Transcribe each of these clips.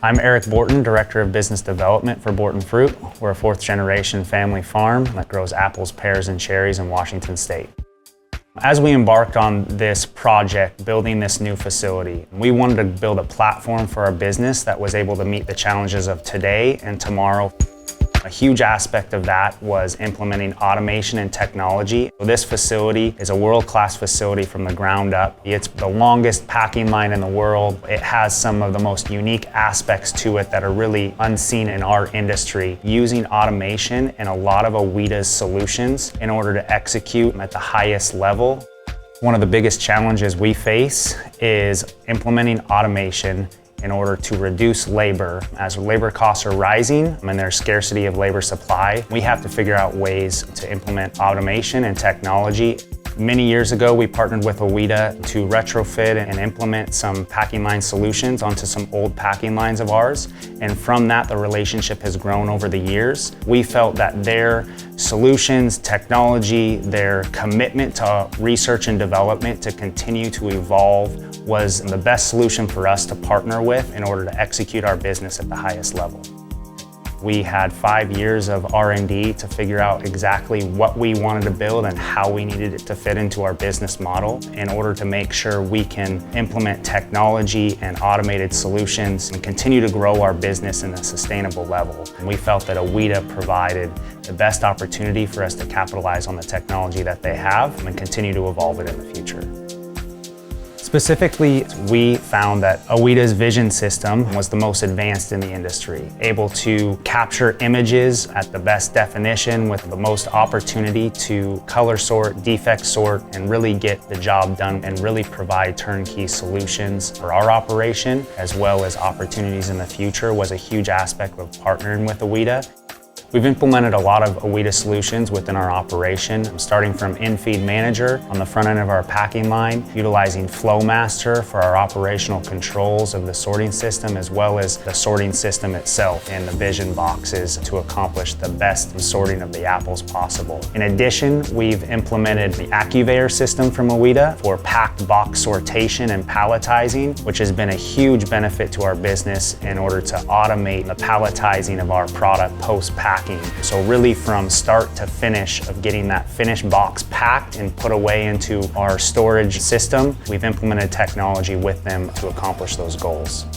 I'm Eric Borton, Director of Business Development for Borton Fruit. We're a fourth-generation family farm that grows apples, pears, and cherries in Washington State. As we embarked on this project, building this new facility, we wanted to build a platform for our business that was able to meet the challenges of today and tomorrow. A huge aspect of that was implementing automation and technology. This facility is a world-class facility from the ground up. It's the longest packing line in the world. It has some of the most unique aspects to it that are really unseen in our industry, using automation and a lot of Aweta's solutions in order to execute at the highest level. One of the biggest challenges we face is implementing automation in order to reduce labor. As labor costs are rising and there's scarcity of labor supply, we have to figure out ways to implement automation and technology. Many years ago, we partnered with Aweta to retrofit and implement some packing line solutions onto some old packing lines of ours. And from that, the relationship has grown over the years. We felt that their solutions, technology, their commitment to research and development to continue to evolve was the best solution for us to partner with in order to execute our business at the highest level. We had 5 years of R&D to figure out exactly what we wanted to build and how we needed it to fit into our business model in order to make sure we can implement technology and automated solutions and continue to grow our business in a sustainable level. And we felt that Aweta provided the best opportunity for us to capitalize on the technology that they have and continue to evolve it in the future. Specifically, we found that Aweta's vision system was the most advanced in the industry, able to capture images at the best definition with the most opportunity to color sort, defect sort, and really get the job done and really provide turnkey solutions for our operation, as well as opportunities in the future was a huge aspect of partnering with Aweta. We've implemented a lot of Aweta solutions within our operation, starting from in-feed manager on the front end of our packing line, utilizing Flowmaster for our operational controls of the sorting system, as well as the sorting system itself and the vision boxes to accomplish the best sorting of the apples possible. In addition, we've implemented the AccuVeyor system from Aweta for packed box sortation and palletizing, which has been a huge benefit to our business in order to automate the palletizing of our product post-pack. So really from start to finish of getting that finished box packed and put away into our storage system, we've implemented technology with them to accomplish those goals.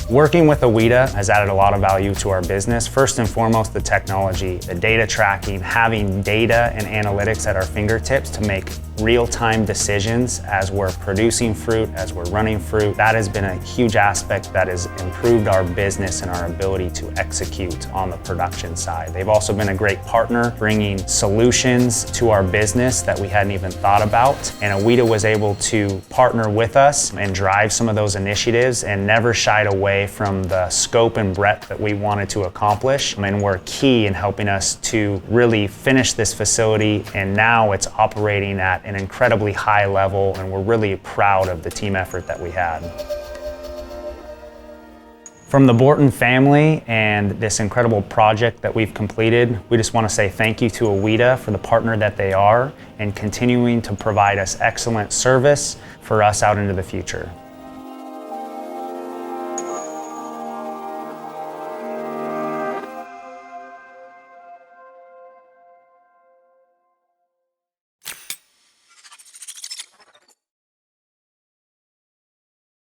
Working with Aweta has added a lot of value to our business. First and foremost, the technology, the data tracking, having data and analytics at our fingertips to make real-time decisions as we're producing fruit, as we're running fruit. That has been a huge aspect that has improved our business and our ability to execute on the production side. They've also been a great partner, bringing solutions to our business that we hadn't even thought about. And Aweta was able to partner with us and drive some of those initiatives and never shied away from the scope and breadth that we wanted to accomplish, and were key in helping us to really finish this facility, and now it's operating at an incredibly high level, and we're really proud of the team effort that we had. From the Borton family and this incredible project that we've completed, we just want to say thank you to Aweta for the partner that they are and continuing to provide us excellent service for us out into the future.